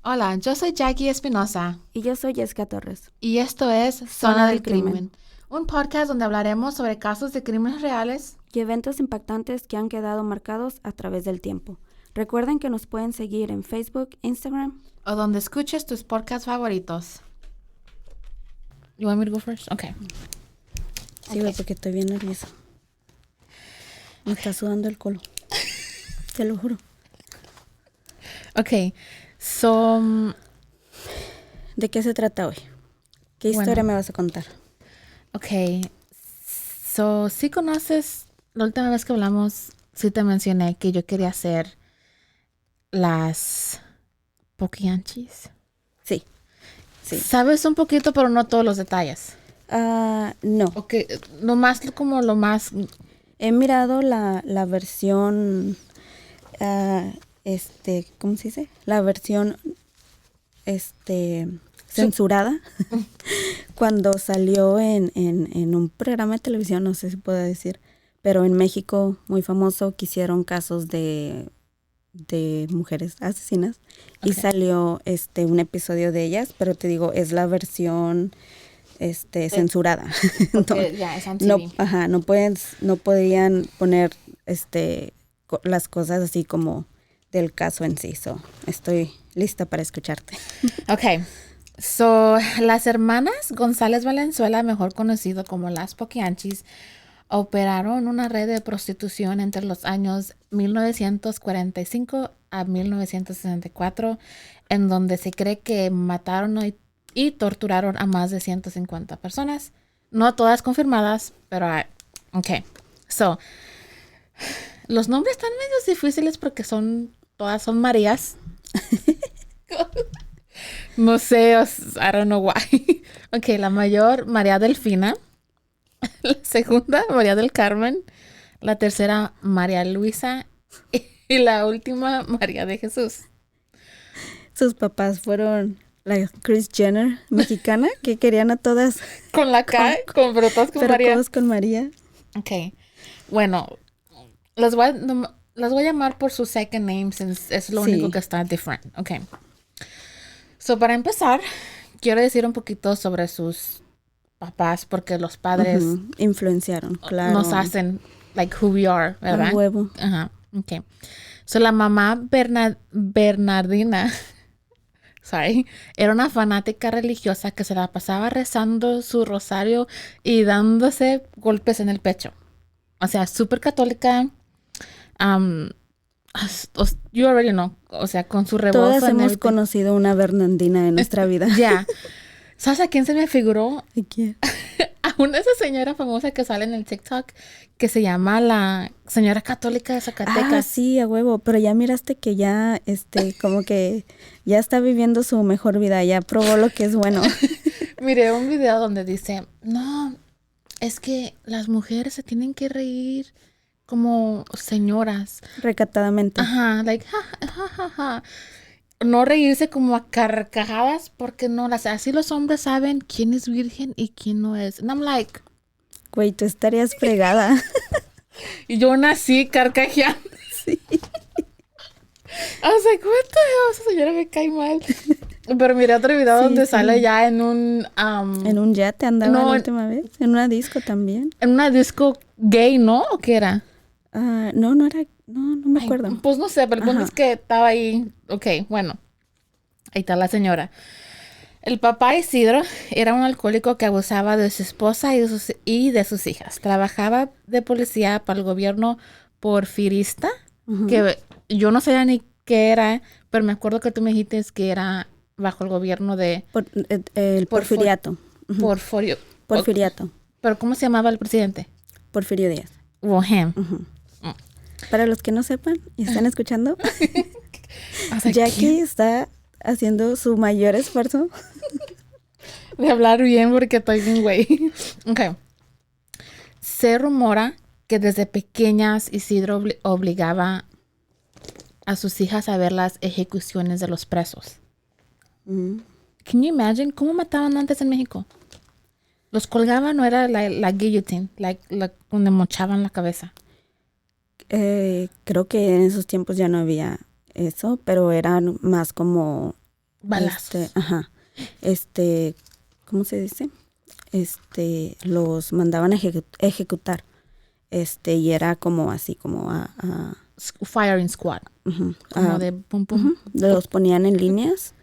Hola, yo soy Jackie Espinosa Y yo soy Jessica Torres. y esto es Zona Zona del del Crimen, Crimen. un podcast donde hablaremos sobre casos de crímenes reales. Y eventos impactantes que han quedado marcados a través del tiempo. Recuerden que nos pueden seguir en Facebook, Instagram. O donde escuches tus podcasts favoritos. You want me to go first? Okay. Sí, güey, porque estoy bien nerviosa. Me está sudando el culo. Te lo juro. Okay. So, ¿De qué se trata hoy? ¿Qué historia bueno, me vas a contar? okay. So, si conoces, la última vez que hablamos, sí te mencioné que yo quería hacer las poquianchis. Sí, sí. Sabes un poquito, pero no todos los detalles. No. Okay, nomás como lo más. He mirado la versión, ¿cómo se dice? La versión, censurada. Cuando salió en un programa de televisión, no sé si puedo decir, pero en México muy famoso, que hicieron casos de mujeres asesinas y Okay. salió un episodio de ellas, pero te digo, es la versión censurada. Porque ya es on No, TV. ajá, no podían poner las cosas así como del caso en sí. So, estoy lista para escucharte. Ok. So, las hermanas González Valenzuela, mejor conocido como las Poquianchis, operaron una red de prostitución entre los años 1945 a 1964, en donde se cree que mataron y torturaron a más de 150 personas. No todas confirmadas, pero ok. So, los nombres están medio difíciles porque todas son Marías. No sé, I don't know why. Ok, la mayor, María Delfina. La segunda, María del Carmen. La tercera, María Luisa. Y la última, María de Jesús. Sus papás fueron la Kris Jenner mexicana, que querían a todas Con la con, K, con brotas con pero María. todos con María. Ok, bueno, las voy a llamar por su second name, since es lo único que Sí. está different. Ok, so para empezar, quiero decir un poquito sobre sus papás, porque los padres Ujú, influenciaron, nos claro. hacen like who we are, A ¿verdad? huevo. Ajá, ok. So, la mamá Bernardina, sorry, era una fanática religiosa que se la pasaba rezando su rosario y dándose golpes en el pecho. O sea, súper católica. Um, you already know. O sea, con su Todas rebozo en hemos everything. conocido una Bernardina en nuestra vida. Ya. ¿Sabes a quién se me figuró? Aquí. A una esa señora famosa que sale en el TikTok que se llama la señora católica de Ah, Zacatecas. sí, a huevo, pero ya miraste que ya, como que ya está viviendo su mejor vida, ya probó lo que es bueno. Miré un video donde dice, no, es que las mujeres se tienen que reír como señoras. Recatadamente. Ajá, like, ja, ja, ja, ja. No reírse como a carcajadas porque no, así los hombres saben quién es virgen y quién no es. And I'm like, Güey, tú estarías fregada. y yo nací carcajeando. Sí. I was like, what the hell, esa señora me cae mal. Pero miré otro video Sí, donde sale sí. ya en un, En un yate andaba no, la última vez, en una disco también. en una disco gay, ¿no? ¿O qué era? Ah, no, no era, no me Ay, acuerdo. pues no sé, pero el punto es Ajá. que estaba ahí. Ok, bueno, ahí está la señora. El papá Isidro era un alcohólico que abusaba de su esposa y de sus hijas. Trabajaba de policía para el gobierno porfirista, Ujú. que yo no sabía ni qué era, pero me acuerdo que tú me dijiste que era bajo el gobierno de El Porfor- porfiriato. Ujú. Porforio. Porfiriato. Pero ¿cómo se llamaba el presidente? Porfirio Díaz. Well, him. Ujú. Para los que no sepan y están escuchando, I was like, Jackie ¿quién? está haciendo su mayor esfuerzo. De hablar bien porque estoy bien güey. Ok. Se rumora que desde pequeñas Isidro obligaba a sus hijas a ver las ejecuciones de los presos. Ujú. Can you imagine cómo mataban antes en México? Los colgaban, no era la guillotine, donde mochaban la cabeza. Creo que en esos tiempos ya no había eso, pero eran más como Balazos. ¿Cómo se dice? Los mandaban a ejecutar. Y era como así, como Firing squad. Como de pum pum. Los ponían en líneas,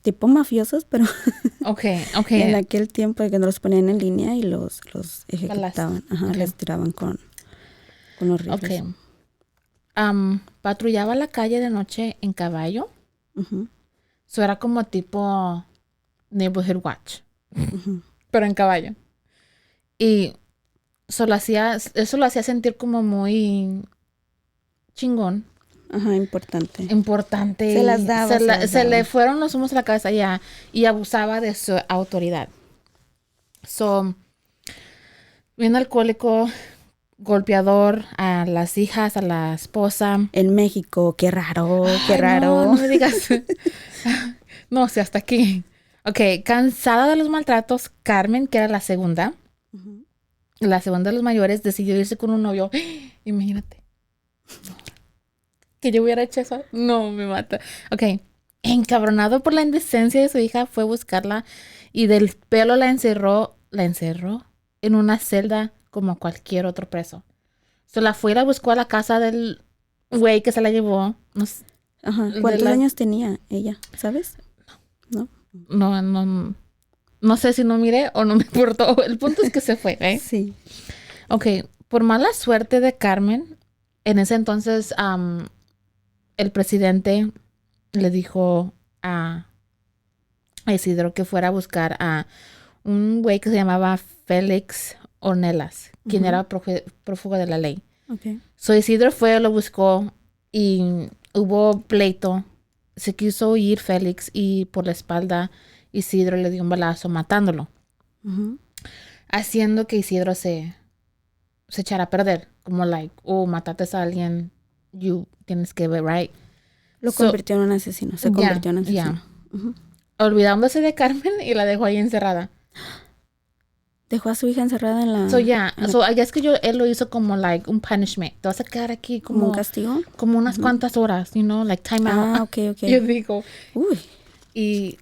tipo mafiosos, pero Okay. en aquel tiempo que los ponían en línea y los ejecutaban. Les tiraban con los rifles. Patrullaba la calle de noche en caballo. Eso era como tipo Neighborhood Watch. Pero en caballo. Y eso lo hacía sentir como muy chingón. Importante. Se las daba. Se le fueron los humos a la cabeza ya. Y abusaba de su autoridad. Bien alcohólico, golpeador a las hijas, a la esposa. En México, qué raro. No me digas. No, hasta aquí. Ok, cansada de los maltratos, Carmen, que era la segunda de los mayores, decidió irse con un novio. Imagínate. Que yo hubiera hecho eso. No, me mata. Ok. Encabronado por la indecencia de su hija, fue a buscarla y del pelo la encerró en una celda como cualquier otro preso. La fue y la buscó a la casa del güey que se la llevó. ¿Cuántos años tenía ella? ¿Sabes? No sé si no miré o no me importó. El punto es que se fue, ¿eh? Sí. Ok. Por mala suerte de Carmen, en ese entonces el presidente le dijo a Isidro que fuera a buscar a un güey que se llamaba Félix Ornelas, quien era prófugo de la ley. Okay. Isidro fue, lo buscó y hubo pleito. Se quiso huir Félix y por la espalda Isidro le dio un balazo matándolo. Haciendo que Isidro se echara a perder. Como mataste a alguien, tienes que ver, right? Lo convirtió en un asesino. Se convirtió en un asesino. Olvidándose de Carmen y la dejó ahí encerrada. Dejó a su hija encerrada en la... Es que él lo hizo como un punishment. Te vas a quedar aquí como un castigo. Como unas cuantas horas, time out. Okay. Yo digo. Uy. ¿Y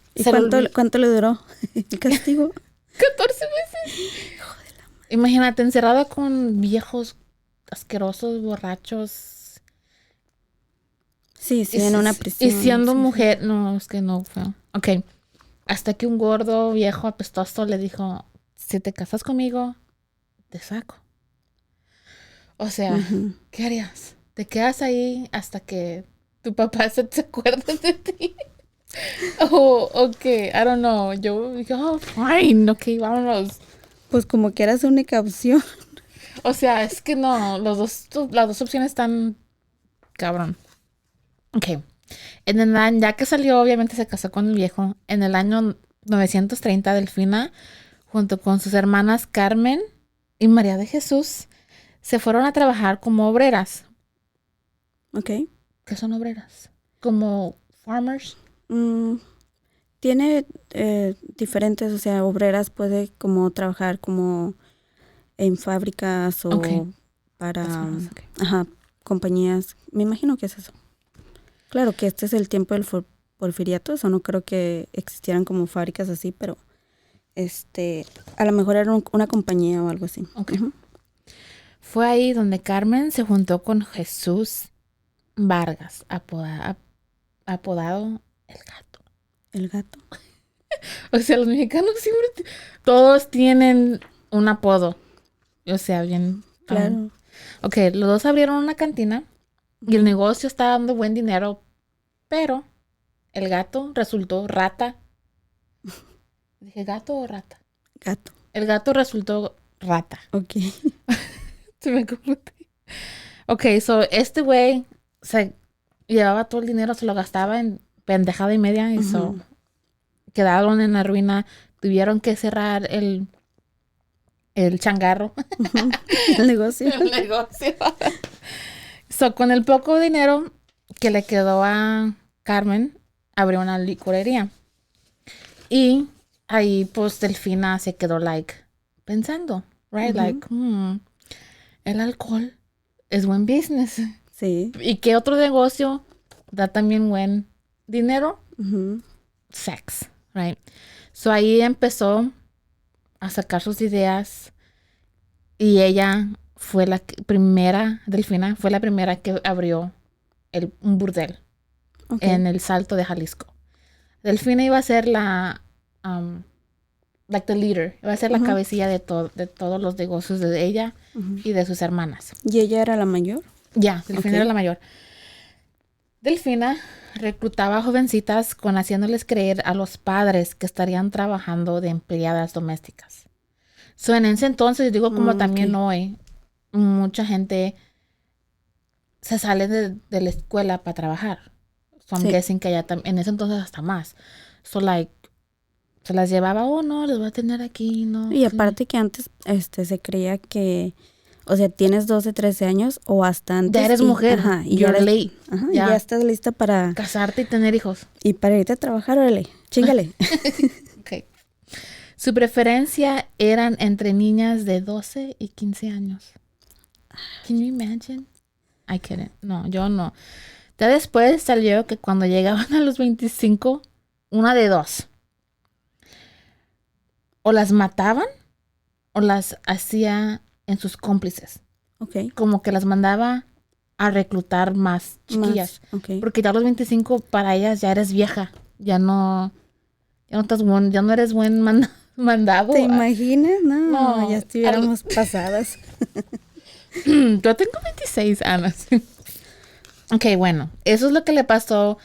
cuánto le duró el castigo? 14 meses. Hijo de la madre. Imagínate, encerrada con viejos asquerosos, borrachos. Sí, en una prisión. Y siendo mujer, no, es que no fue. Ok. Hasta que un gordo, viejo, apestoso le dijo, si te casas conmigo, te saco. O sea, ¿qué harías? Te quedas ahí hasta que tu papá se te acuerde de ti. Okay, I don't know. Yo dije, fine, okay, vámonos. Pues como que era su única opción. O sea, es que no, las dos opciones están cabrón. Ok. Ya que salió, obviamente se casó con el viejo. En el año 930, Delfina, junto con sus hermanas Carmen y María de Jesús, se fueron a trabajar como obreras. Ok. ¿Qué son obreras? ¿Como farmers? Tiene diferentes, o sea, obreras puede como trabajar como en fábricas o para compañías. Me imagino que es eso. Claro que este es el tiempo del porfiriato, o sea, no creo que existieran como fábricas así, pero a lo mejor era una compañía o algo así. Okay. Fue ahí donde Carmen se juntó con Jesús Vargas, apodado El Gato. El Gato. O sea, los mexicanos siempre, todos tienen un apodo. O sea, bien. Claro. Ok, los dos abrieron una cantina y el negocio estaba dando buen dinero, pero el gato resultó rata. ¿Dije gato o rata? Gato. El gato resultó rata. Ok. Se me confundí. Ok, este güey se llevaba todo el dinero, se lo gastaba en pendejada y media y quedaron en la ruina. Tuvieron que cerrar el changarro. El negocio. El negocio. Con el poco dinero que le quedó a Carmen, abrió una licorería. Y ahí, pues, Delfina se quedó, pensando, right? El alcohol es buen business. Sí. ¿Y qué otro negocio da también buen dinero? Ujú. sex, right? So ahí empezó a sacar sus ideas y ella fue la primera, Delfina, fue la primera que abrió un burdel Okay. en el Salto de Jalisco. Delfina iba a ser like the leader, iba a ser la Ujú. cabecilla de todos los negocios de ella Ujú. y de sus hermanas. ¿Y ella era la mayor? Ya, Delfina Ok. era la mayor. Delfina reclutaba jovencitas con haciéndoles creer a los padres que estarían trabajando de empleadas domésticas. So, en ese entonces, digo como también Ok. hoy, mucha gente se sale de la escuela para trabajar. So, I'm Sí. guessing que en ese entonces hasta más. So, like, se las llevaba, oh, no, les voy a tener aquí, no. Y aparte que antes se creía que, o sea, tienes 12, 13 años o hasta antes. Ya eres mujer, Ajá, y you're ya late. Ajá, Ya. y ya estás lista para... Casarte y tener hijos. Y para irte a trabajar, órale, chíngale. Okay. Su preferencia eran entre niñas de 12 y 15 años. Can you imagine? I couldn't. No, yo no. Ya después salió que cuando llegaban a los 25, una de dos. O las mataban o las hacía en sus cómplices. Ok. Como que las mandaba a reclutar más chiquillas. Más, ok. Porque ya a los 25 para ellas ya eres vieja. Ya no eres buen mandado. ¿Te imaginas? No, No, ya estuviéramos pasadas. Yo tengo 26 años. Ok, bueno, eso es lo que le pasó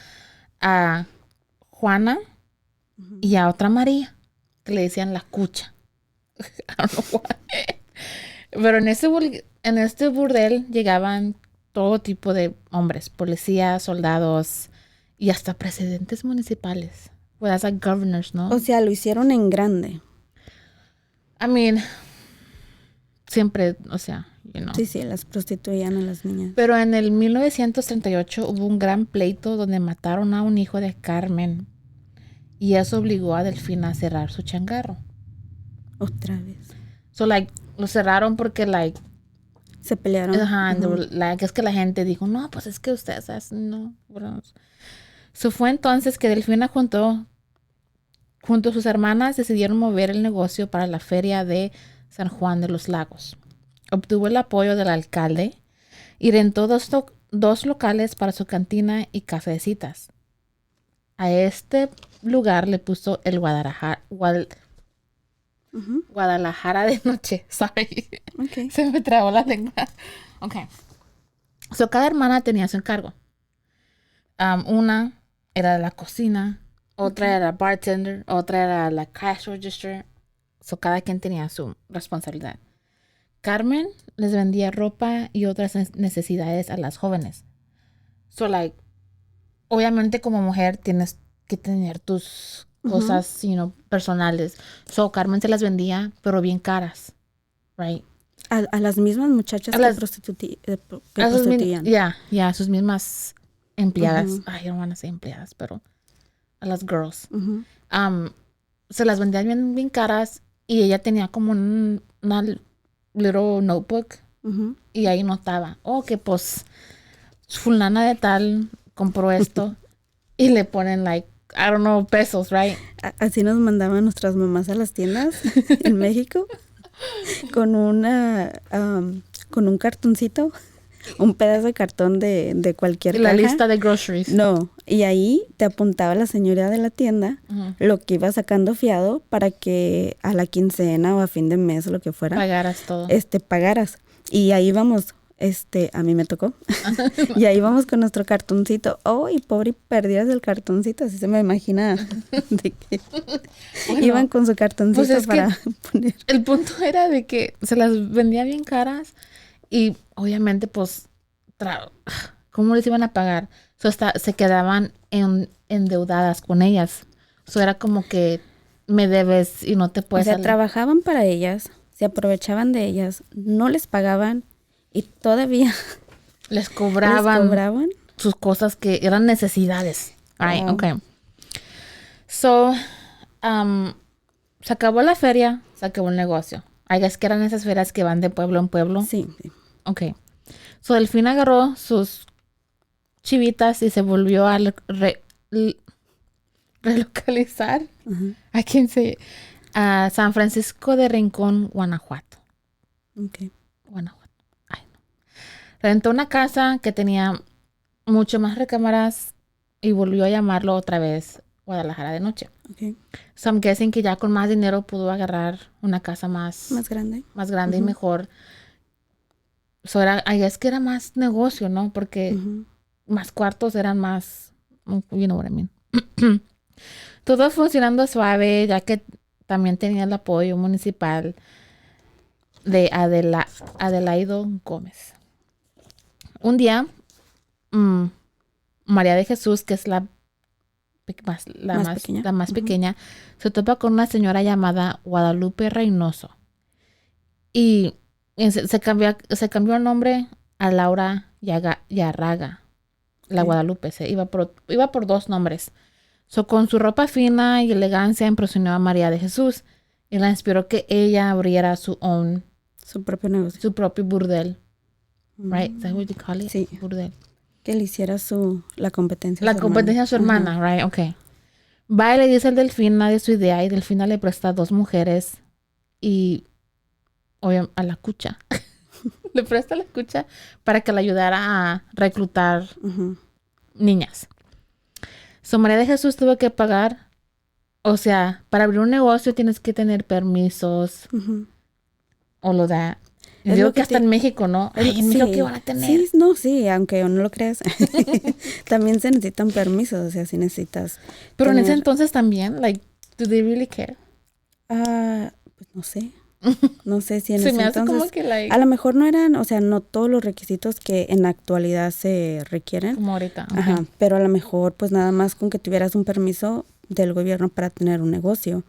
a Juana y a otra María, que le decían la cucha. I don't know why. Pero en este burdel llegaban todo tipo de hombres, policías, soldados y hasta presidentes municipales. Well, that's like governors, ¿no? O sea, lo hicieron en grande. I mean, siempre, o sea, you know. Sí, las prostituían a las niñas. Pero en el 1938 hubo un gran pleito donde mataron a un hijo de Carmen y eso obligó a Delfina a cerrar su changarro. Otra vez. So, like, lo cerraron porque, like, Se pelearon. ajá, like, es que la gente dijo, no, pues es que ustedes, no. Bueno. So, fue entonces que Delfina junto a sus hermanas decidieron mover el negocio para la feria de San Juan de los Lagos. Obtuvo el apoyo del alcalde y rentó dos locales para su cantina y casa de citas. A este lugar le puso el Guadalajara de noche. Sorry. Ok. Se me trabó la lengua. Ok. So, cada hermana tenía su encargo. Una era la cocina, otra era bartender, otra era la cash register. So, cada quien tenía su responsabilidad. Carmen les vendía ropa y otras necesidades a las jóvenes. So, like, obviamente como mujer tienes que tener tus cosas, personales. So, Carmen se las vendía, pero bien caras, right? A las mismas muchachas que prostituían. Ya, sus mismas empleadas. I don't want to say empleadas, pero a las girls. Se las vendían bien, bien caras y ella tenía como una little notebook y ahí notaba, que pues fulana de tal compró esto y le ponen like, I don't know, pesos, right? Así nos mandaban nuestras mamás a las tiendas en México con con un cartoncito, un pedazo de cartón de cualquier La caja. lista de groceries. No, y ahí te apuntaba la señora de la tienda lo que iba sacando fiado para que a la quincena o a fin de mes o lo que fuera Pagaras todo. pagaras. Y ahí vamos, a mí me tocó. Y ahí vamos con nuestro cartoncito. Oh, y pobre, y perdías el cartoncito, así se me imagina de que iban con su cartoncito pues para poner. El punto era de que se las vendía bien caras y obviamente pues ¿cómo les iban a pagar? So, se quedaban endeudadas con ellas. So, era como que me debes y no te puedes O sea, trabajaban para ellas, se aprovechaban de ellas, no les pagaban y todavía les cobraban cobraban sus cosas que eran necesidades. Right, Oh. okay. So, se acabó la feria, se acabó el negocio. I guess que eran esas ferias que van de pueblo en pueblo. Sí. Ok. So, Delfina agarró sus chivitas y se volvió a relocalizar Ajá. a San Francisco de Rincón, Guanajuato. Ok. Guanajuato. Ay, no. Rentó una casa que tenía mucho más recámaras y volvió a llamarlo otra vez Guadalajara de noche. Ok. So I'm guessing que ya con más dinero pudo agarrar una casa más Grande. grande y mejor. So I guess que era más negocio, ¿no? Porque más cuartos eran más, you know what I mean. Todo funcionando suave, ya que también tenía el apoyo municipal de Adelaido Gómez. Un día, María de Jesús, que es la más pequeña, se topa con una señora llamada Guadalupe Reynoso. Y se cambió el nombre a Laura Yarraga. La Guadalupe iba por 2 nombres. Con su ropa fina y elegancia impresionó a María de Jesús y la inspiró que ella abriera su propio negocio. Su propio burdel. Right? Is that what you call it? Sí. Burdel. Que le hiciera la competencia a su hermana. Right? Okay. Va y le dice al Delfina de su idea y Delfina le presta 2 mujeres y a la cucha. Le presta la cucha para que le ayudara a reclutar niñas. María de Jesús tuvo que pagar, o sea, para abrir un negocio tienes que tener permisos o lo da. Yo digo que hasta en México, ¿no? Ay, en México ¿qué van a tener? Sí, aunque no lo creas. También se necesitan permisos, o sea, si necesitas. Pero en ese entonces también, like, do they really care? Pues no sé. No sé si en ese me hace entonces. Como que, like, a lo mejor no eran, o sea, no todos los requisitos que en la actualidad se requieren. Como ahorita. Okay. Ajá, pero a lo mejor, pues nada más con que tuvieras un permiso del gobierno para tener un negocio.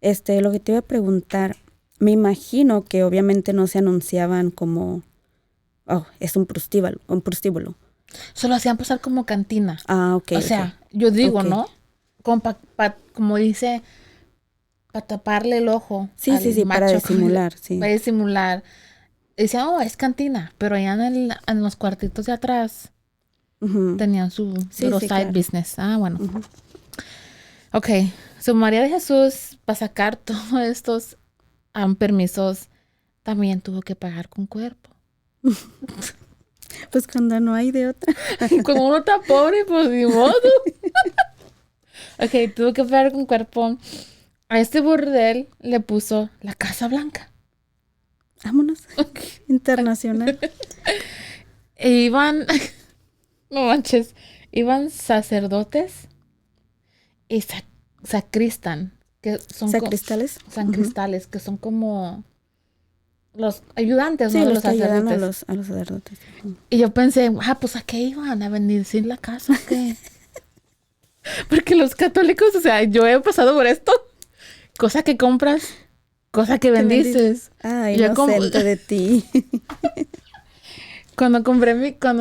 Lo que te iba a preguntar, me imagino que obviamente no se anunciaban como, es un prostíbulo. Solo hacían pasar como cantina. Ok. O sea, yo digo, ¿no? Como dice, para taparle el ojo. Sí, para disimular, sí. Para disimular. Decían, es cantina, pero allá en los cuartitos de atrás tenían su side business. Bueno. Ok, María de Jesús, para sacar todos estos permisos, también tuvo que pagar con cuerpo. Pues cuando no hay de otra. Cuando uno está pobre, pues ni modo. Ok, tuvo que pagar con cuerpo. A este burdel le puso la Casa Blanca. Vámonos. Internacional. No manches, iban sacerdotes y sacristan, que son sacristales, que son como los ayudantes, sí, ¿no? Los que ayudan a los sacerdotes. Y yo pensé, pues ¿a qué iban? ¿A bendecir la casa o qué? Porque los católicos, o sea, yo he pasado por esto. Cosa que compras, cosa que bendices. Inocente de ti. Cuando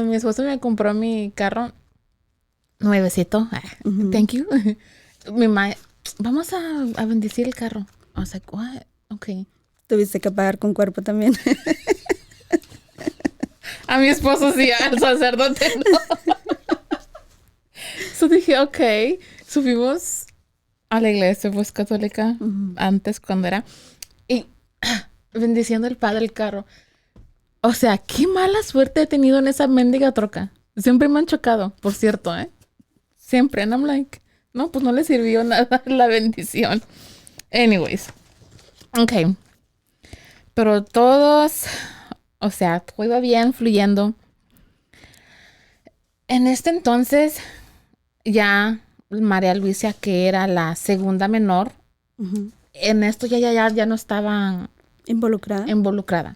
mi esposo me compró mi carro nuevecito, thank you. Mi mamá, vamos a bendecir el carro. I was like, what? Okay. Tuviste que pagar con cuerpo también. A mi esposo sí, al sacerdote no. So dije, okay. Subimos a la iglesia, pues, católica, antes cuando era, y bendiciendo el padre del carro. O sea, qué mala suerte he tenido en esa mendiga troca. Siempre me han chocado, por cierto, Siempre. And I'm like, no, pues no le sirvió nada la bendición. Anyways. Ok. Pero todos, o sea, todo iba bien, fluyendo. En este entonces, ya María Luisa, que era la segunda menor, en esto ya no estaba involucrada.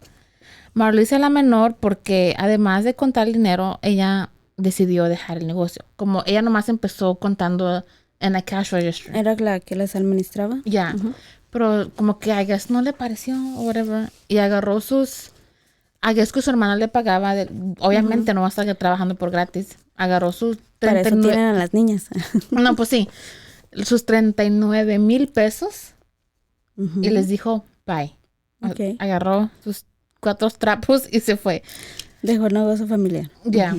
María Luisa la menor, porque además de contar el dinero, ella decidió dejar el negocio. Como ella nomás empezó contando en la cash register. ¿Era la que les administraba? Ya. Pero como que a guess no le pareció o whatever. Y agarró a guess que su hermana le pagaba. Obviamente no va a estar trabajando por gratis. Agarró sus 39. Para eso tienen a las niñas. No, pues sí. Sus 39,000 pesos. Y les dijo, bye. Okay. Agarró sus 4 trapos y se fue. Dejó el negocio familiar. Ya.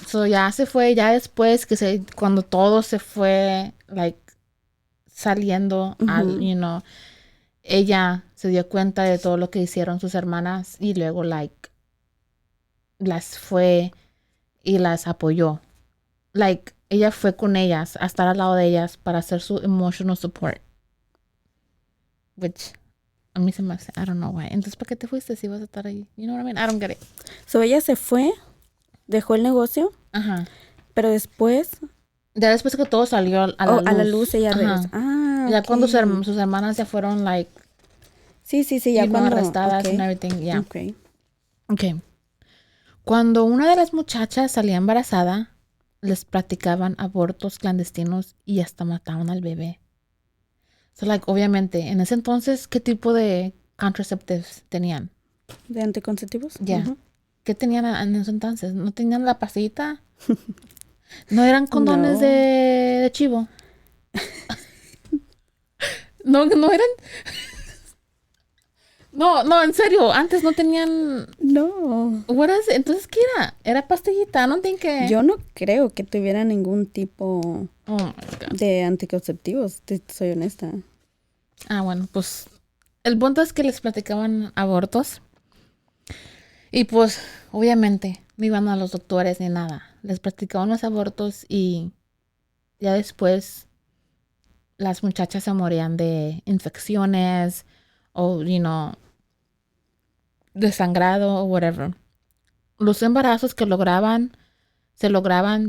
So ya se fue. Ya después cuando todo se fue, like, saliendo, you know, ella se dio cuenta de todo lo que hicieron sus hermanas y luego, like, las fue y las apoyó. Like, ella fue con ellas, a estar al lado de ellas para hacer su emotional support. Which, a mí se me hace, I don't know why. Entonces, ¿para qué te fuiste si vas a estar ahí? You know what I mean? I don't get it. So, ella se fue, dejó el negocio, Ajá. pero después... Ya después que todo salió a la luz. A la luz ella regresó. Ya Ok. cuando sus hermanas ya fueron, like, Sí, ya cuando... arrestadas ok. and everything, yeah. Ok. Okay. Cuando una de las muchachas salía embarazada, les practicaban abortos clandestinos y hasta mataban al bebé. So, like, obviamente, en ese entonces, ¿qué tipo de contraceptives tenían? ¿De anticonceptivos? Ya. Ujú. ¿Qué tenían en ese entonces? ¿No tenían la pastillita? ¿No eran condones No. de chivo? No eran... No, en serio, antes no tenían... No. Entonces, ¿qué era? Era pastillita, no tienen que... Yo no creo que tuviera ningún tipo Oh, my God. de anticonceptivos, soy honesta. Bueno, pues el punto es que les platicaban abortos y pues obviamente no iban a los doctores ni nada. Les practicaban los abortos y ya después las muchachas se morían de infecciones o, you know, de sangrado o whatever. Los embarazos que se lograban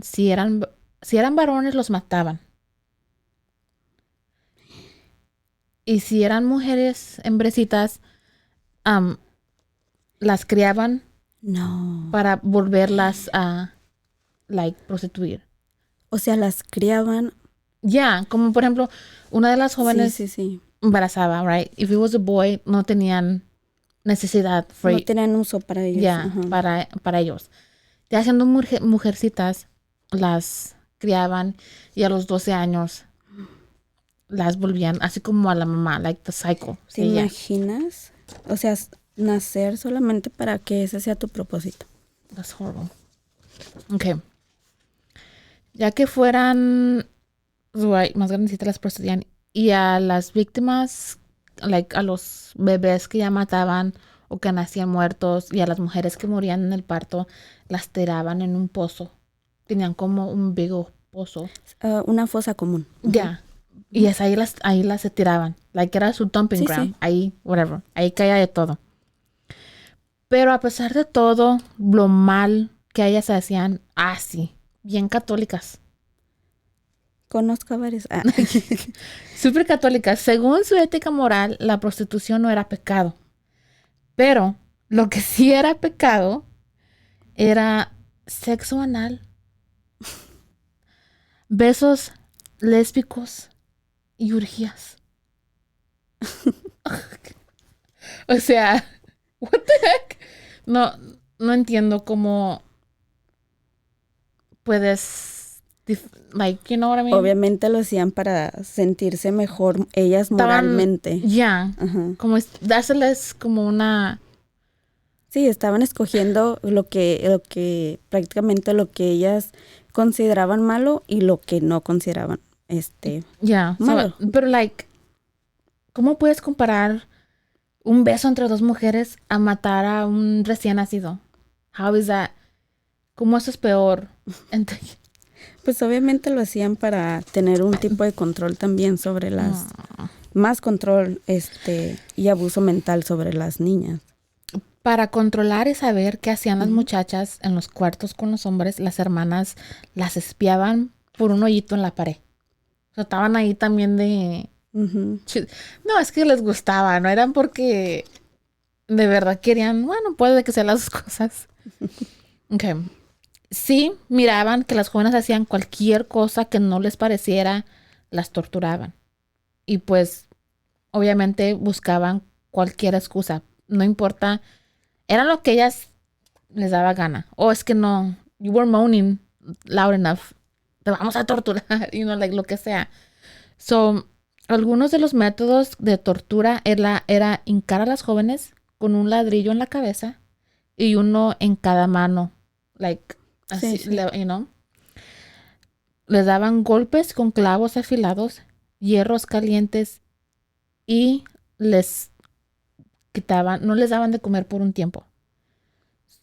si eran varones los mataban. Y si eran mujeres hembrecitas, las criaban No. para volverlas a, like, prostituir. O sea, las criaban. Ya, como por ejemplo, una de las jóvenes Sí. embarazaba, right? If it was a boy, no tenían necesidad. No tenían uso para ellos. Ya, Ajá. para ellos. Ya siendo mujercitas, las criaban y a los 12 años las volvían, así como a la mamá, like the cycle. ¿Te imaginas? O sea, nacer solamente para que ese sea tu propósito. That's horrible. Okay. Ya que fueran más grandecitas las prostituían y a las víctimas, like a los bebés que ya mataban o que nacían muertos y a las mujeres que morían en el parto, las tiraban en un pozo. Tenían como un big pozo. Una fosa común. Ya. Y es ahí las se tiraban. Like era su dumping ground. Sí. Ahí, whatever. Ahí caía de todo. Pero a pesar de todo, lo mal que ellas hacían, sí, bien católicas. Conozco a varios. Súper católicas. Según su ética moral, la prostitución no era pecado. Pero lo que sí era pecado era sexo anal, besos lésbicos y orgías. O sea, what the heck? No entiendo cómo puedes, like, you know what I mean? Obviamente lo hacían para sentirse mejor ellas moralmente. Ya, Ajá. como dárseles como una... Sí, estaban escogiendo lo que prácticamente lo que ellas consideraban malo y lo que no consideraban Ya, malo. pero like, ¿cómo puedes comparar un beso entre dos mujeres a matar a un recién nacido? How is that? ¿Cómo eso es peor? Pues obviamente lo hacían para tener un tipo de control también sobre más control y abuso mental sobre las niñas. Para controlar y saber qué hacían las muchachas en los cuartos con los hombres, las hermanas las espiaban por un hoyito en la pared. O sea, estaban ahí también de... No, es que les gustaba, no eran porque de verdad querían, bueno, puede que sean las dos cosas. Okay. Sí, miraban que las jóvenes hacían cualquier cosa que no les pareciera, las torturaban. Y pues, obviamente buscaban cualquier excusa. No importa, era lo que ellas les daba gana. Es que no, you were moaning loud enough. Te vamos a torturar, like, lo que sea. So, algunos de los métodos de tortura era hincar a las jóvenes con un ladrillo en la cabeza y uno en cada mano. Like, así, Sí. you know. Les daban golpes con clavos afilados hierros calientes y les quitaban, no les daban de comer por un tiempo.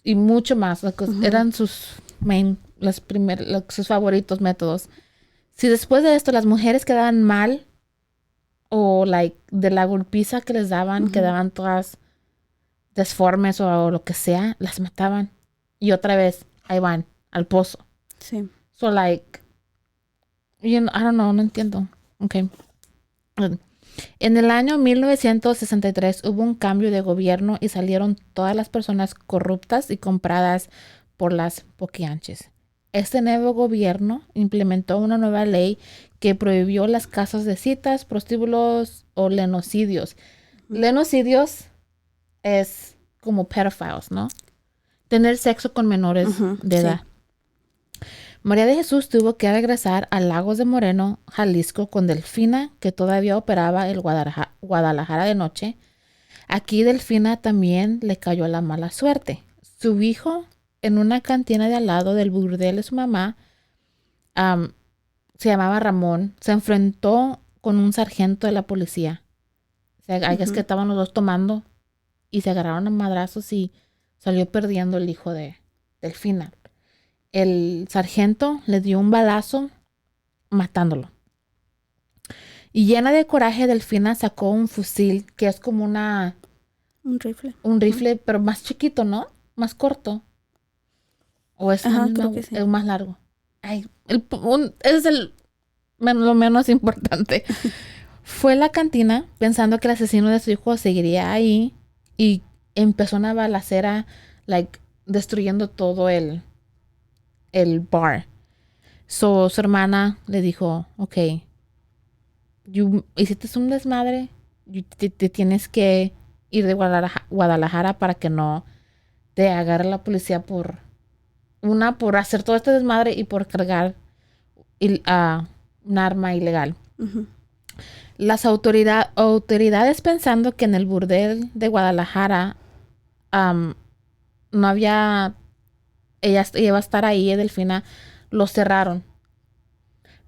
Y mucho más. Eran sus sus favoritos métodos. Si después de esto las mujeres quedaban mal o de la golpiza que les daban, quedaban todas desformes o lo que sea, las mataban. Y otra vez, ahí van, al pozo. Sí. So I don't know, no entiendo. Okay. En el año 1963 hubo un cambio de gobierno y salieron todas las personas corruptas y compradas por las poquianches. Este nuevo gobierno implementó una nueva ley que prohibió las casas de citas, prostíbulos o lenocidios. Lenocidios es como pedophiles, ¿no? Tener sexo con menores de edad. María de Jesús tuvo que regresar a Lagos de Moreno, Jalisco, con Delfina, que todavía operaba el Guadalajara de noche. Aquí Delfina también le cayó la mala suerte. Su hijo, en una cantina de al lado del burdel de su mamá, se llamaba Ramón, se enfrentó con un sargento de la policía. O sea, es que estaban los dos tomando y se agarraron a madrazos y salió perdiendo el hijo de Delfina. El sargento le dio un balazo matándolo. Y llena de coraje, Delfina sacó un fusil que es como un rifle. Un rifle, pero más chiquito, ¿no? Más corto. ¿O es creo que sí. Es más largo? Ay, es lo menos importante. Fue a la cantina pensando que el asesino de su hijo seguiría ahí y empezó una balacera, destruyendo todo el bar. So, su hermana le dijo, ok, hiciste un desmadre, te tienes que ir de Guadalajara para que no te agarre la policía por hacer todo este desmadre y por cargar un arma ilegal. Las autoridades pensando que en el burdel de Guadalajara no había, ella iba a estar ahí, Delfina, lo cerraron.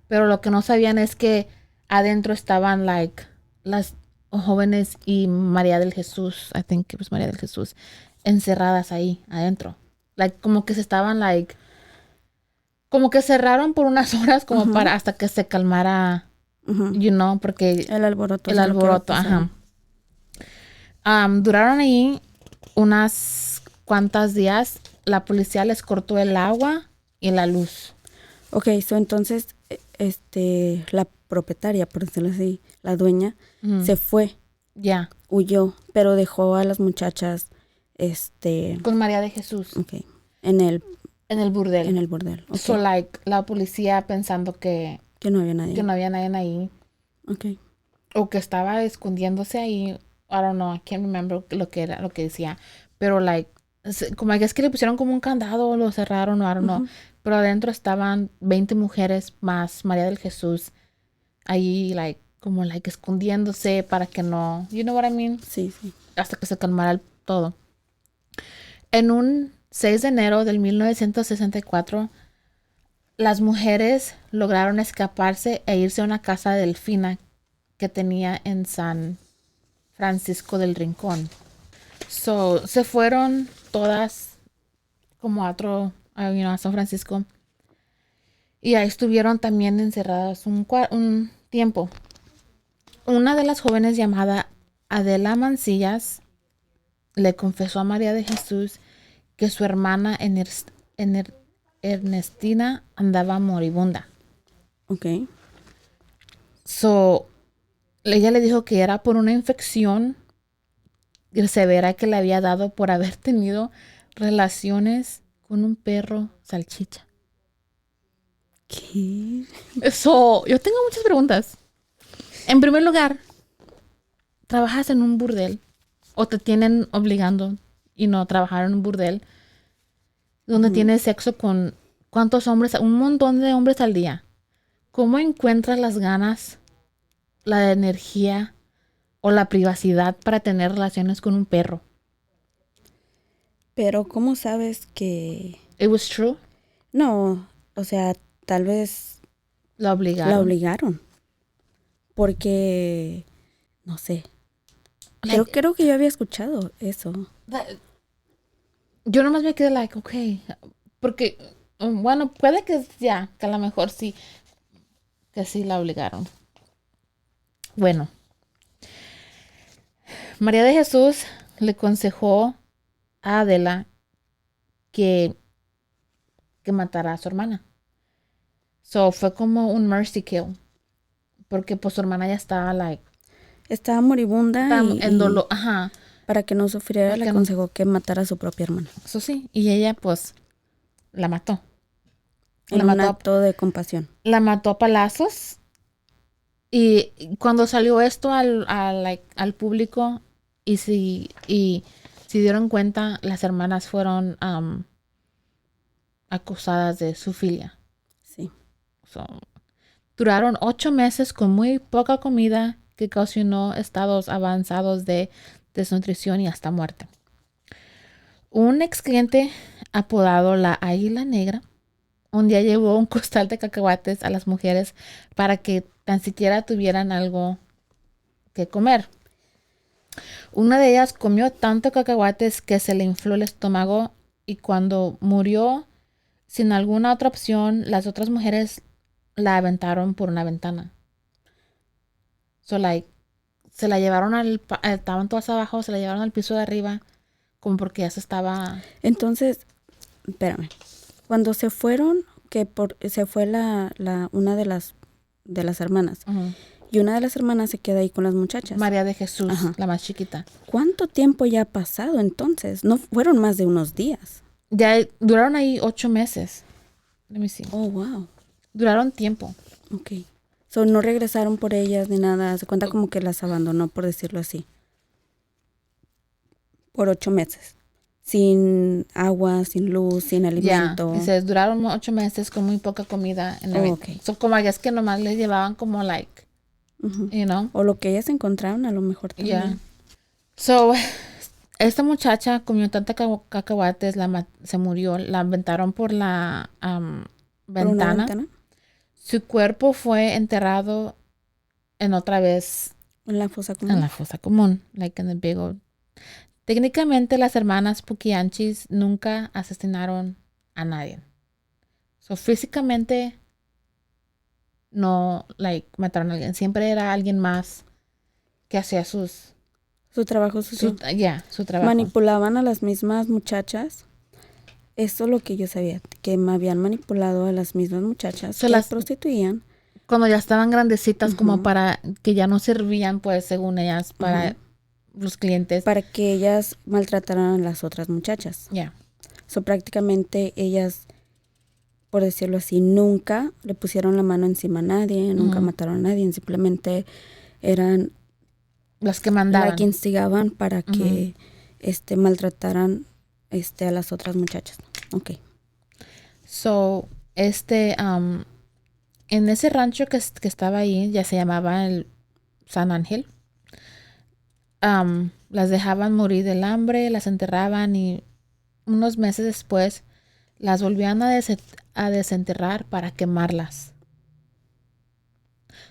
Pero lo que no sabían es que adentro estaban las jóvenes y María del Jesús, I think it was María del Jesús, encerradas ahí adentro. Como que se estaban como que cerraron por unas horas como para hasta que se calmara, porque el alboroto. Ajá. Duraron ahí unas cuantas días. La policía les cortó el agua y la luz. Ok, entonces, la propietaria, por decirlo así, la dueña, se fue. Ya. Huyó, pero dejó a las muchachas, con María de Jesús. Ok. En el burdel. En el burdel. Okay. So, la policía pensando que no había nadie. Que no había nadie ahí. Ok. O que estaba escondiéndose ahí. I don't know, I can't remember lo que decía. Pero, como es que le pusieron como un candado o lo cerraron o I don't know. Pero adentro estaban 20 mujeres más María del Jesús. Ahí, como escondiéndose para que no... You know what I mean? Sí. Hasta que se calmara todo. En un 6 de enero del 1964, las mujeres lograron escaparse e irse a una casa de Delfina que tenía en San Francisco del Rincón. So, se fueron todas como a San Francisco. Y ahí estuvieron también encerradas un tiempo. Una de las jóvenes llamada Adela Mancillas le confesó a María de Jesús que su hermana Ernestina andaba moribunda. Ok. So, ella le dijo que era por una infección severa que le había dado por haber tenido relaciones con un perro salchicha. ¿Qué? So, yo tengo muchas preguntas. En primer lugar, ¿trabajas en un burdel? ¿O te tienen obligando trabajar en un burdel? Donde tienes sexo con ¿cuántos hombres? Un montón de hombres al día. ¿Cómo encuentras las ganas, la energía o la privacidad para tener relaciones con un perro? Pero, ¿cómo sabes que...? It was true. No, o sea, tal vez... La obligaron. Porque, no sé, Like, creo que yo había escuchado eso. yo nomás me quedé like, okay, porque, bueno, puede que ya, que a lo mejor sí, que sí la obligaron. Bueno, María de Jesús le aconsejó a Adela que, que matara a su hermana. So, fue como un mercy kill, porque pues su hermana ya estaba like, Estaba moribunda estaba en dolor, ajá, para que no sufriera le porque aconsejó que matara a su propia hermana. eso sí, y ella pues la mató. En un acto de compasión. La mató a palazos. Y cuando salió esto al público y se dieron cuenta, las hermanas fueron acusadas de zoofilia. Sí. So, duraron 8 meses con muy poca comida que ocasionó estados avanzados de desnutrición y hasta muerte. Un ex cliente apodado la Águila Negra un día llevó un costal de cacahuates a las mujeres para que tan siquiera tuvieran algo que comer. Una de ellas comió tanto cacahuates que se le infló el estómago y cuando murió sin alguna otra opción, las otras mujeres la aventaron por una ventana. So, like, se la llevaron estaban todas abajo, se la llevaron al piso de arriba, como porque ya se estaba... Entonces, espérame. Cuando se fueron, se fue una de las hermanas. Uh-huh. Y una de las hermanas se queda ahí con las muchachas. María de Jesús, Ajá. la más chiquita. ¿Cuánto tiempo ya ha pasado entonces? No fueron más de unos días. Ya duraron ahí 8 meses. Let me see. Oh, wow. Duraron tiempo. Ok. So, no regresaron por ellas ni nada. Se cuenta como que las abandonó, por decirlo así. Por 8 meses. Sin agua, sin luz, sin alimento. Ya, dices, duraron 8 meses con muy poca comida. Okay. So, como es que nomás les llevaban como like, Uh-huh. you know. O lo que ellas encontraron a lo mejor también. Yeah. So, esta muchacha comió tanta cacahuates, se murió, la aventaron por la ¿Por una ventana? Su cuerpo fue enterrado en otra vez En la fosa común. en la fosa común, like in the big old. Técnicamente las hermanas Pukianchis nunca asesinaron a nadie. So, físicamente no, like, mataron a alguien. Siempre era alguien más que hacía su trabajo sucio. Su trabajo. Manipulaban a las mismas muchachas. Eso es lo que yo sabía, que me habían manipulado a las mismas muchachas que las prostituían. Cuando ya estaban grandecitas, como para que ya no servían, pues, según ellas, para los clientes. Para que ellas maltrataran a las otras muchachas. Ya. So, prácticamente ellas, por decirlo así, nunca le pusieron la mano encima a nadie, nunca mataron a nadie, simplemente eran las que mandaban. Las que instigaban para que maltrataran a las otras muchachas. Ok. So, en ese rancho que estaba ahí, ya se llamaba el San Ángel. Las dejaban morir del hambre, las enterraban y unos meses después las volvían a desenterrar para quemarlas.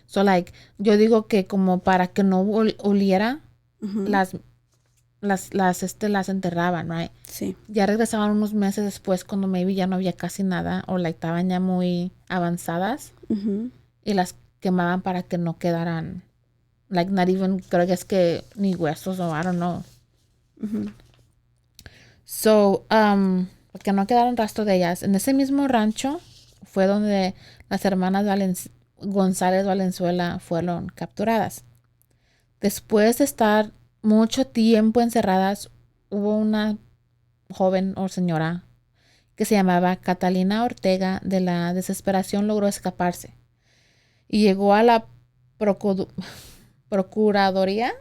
So, like, yo digo que como para que no oliera, las enterraban, right? Sí. Ya regresaban unos meses después cuando maybe ya no había casi nada o like estaban ya muy avanzadas y las quemaban para que no quedaran like not even, creo que es que ni huesos o I don't know. So, porque no quedaron rastro de ellas. En ese mismo rancho fue donde las hermanas González Valenzuela fueron capturadas. Después de estar mucho tiempo encerradas, hubo una joven o señora que se llamaba Catalina Ortega. De la desesperación logró escaparse y llegó a la Procuraduría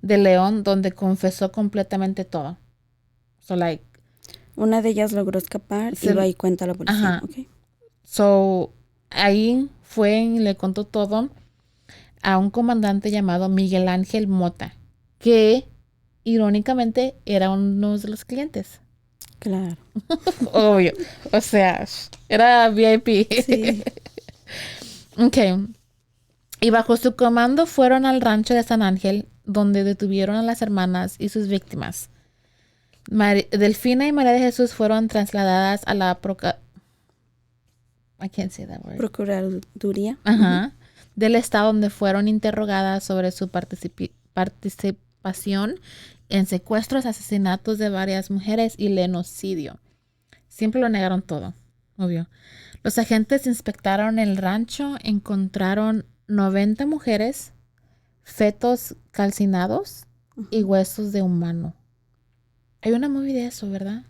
de León, donde confesó completamente todo. So, like, una de ellas logró escapar y va y cuenta a la policía. Okay. So, ahí fue y le contó todo a un comandante llamado Miguel Ángel Mota, que irónicamente era uno de los clientes. Claro. Obvio. O sea, era VIP. Sí. Ok. Y bajo su comando fueron al rancho de San Ángel, donde detuvieron a las hermanas y sus víctimas. Delfina y María de Jesús fueron trasladadas a la I can't say that word. Procuraduría. Ajá. Del estado, donde fueron interrogadas sobre su participación en secuestros, asesinatos de varias mujeres y genocidio. Siempre lo negaron todo, obvio. Los agentes inspectaron el rancho, encontraron 90 mujeres, fetos calcinados y huesos de humano. Hay una movie de eso, ¿verdad?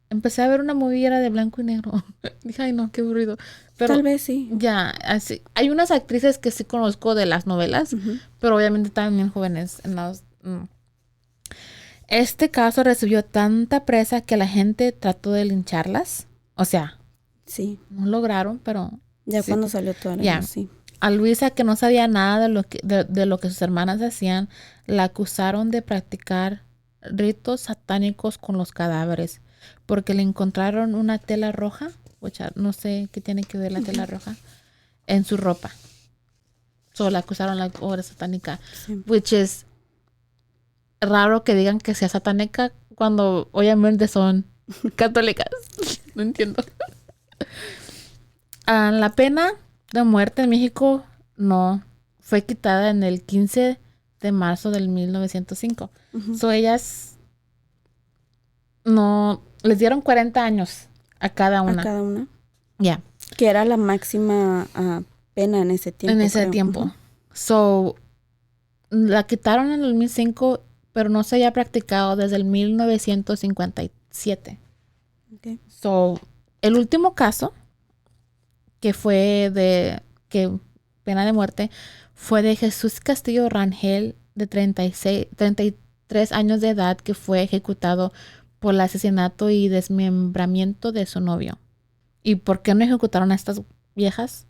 Empecé a ver una movie, era de blanco y negro. Dije, ay no, qué aburrido. Pero Tal vez sí. ya, así. Hay unas actrices que sí conozco de las novelas, pero obviamente estaban bien jóvenes. Este caso recibió tanta presa que la gente trató de lincharlas. O sea, sí, no lograron, pero... ya sí. cuando salió toda la Ya. sí. A Luisa, que no sabía nada de lo que sus hermanas hacían, la acusaron de practicar ritos satánicos con los cadáveres, porque le encontraron una tela roja, no sé qué tiene que ver la tela roja, en su ropa. Solo la acusaron de la obra satánica, Sí. which is raro que digan que sea satánica cuando obviamente son católicas. No entiendo. La pena de muerte en México no fue quitada en el 15 de marzo del 1905. So ellas no les dieron 40 años a cada una. A cada una. Ya. Que era la máxima pena en ese tiempo. En ese tiempo. So la quitaron en el 2005, pero no se había practicado desde el 1957. Okay. So el último caso que fue pena de muerte fue de Jesús Castillo Rangel, de 33 años de edad, que fue ejecutado por el asesinato y desmembramiento de su novio. ¿Y por qué no ejecutaron a estas viejas?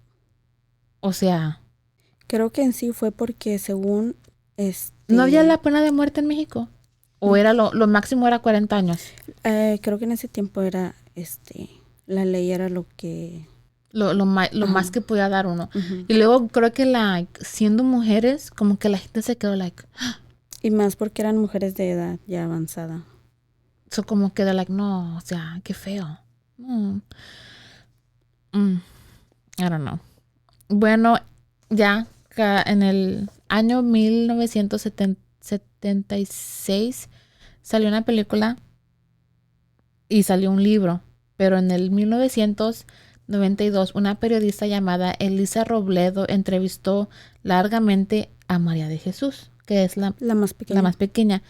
O sea... creo que en sí fue porque según... ¿no había la pena de muerte en México? ¿O era lo máximo era 40 años? Creo que en ese tiempo era... la ley era lo que... Lo más que podía dar uno. Y luego creo que siendo mujeres, como que la gente se quedó y más porque eran mujeres de edad ya avanzada. So como quedó no, o sea, qué feo. I don't know. Bueno, ya en el año 1976 salió una película y salió un libro. Pero en el 1992, una periodista llamada Elisa Robledo entrevistó largamente a María de Jesús, que es la más pequeña. La más pequeña,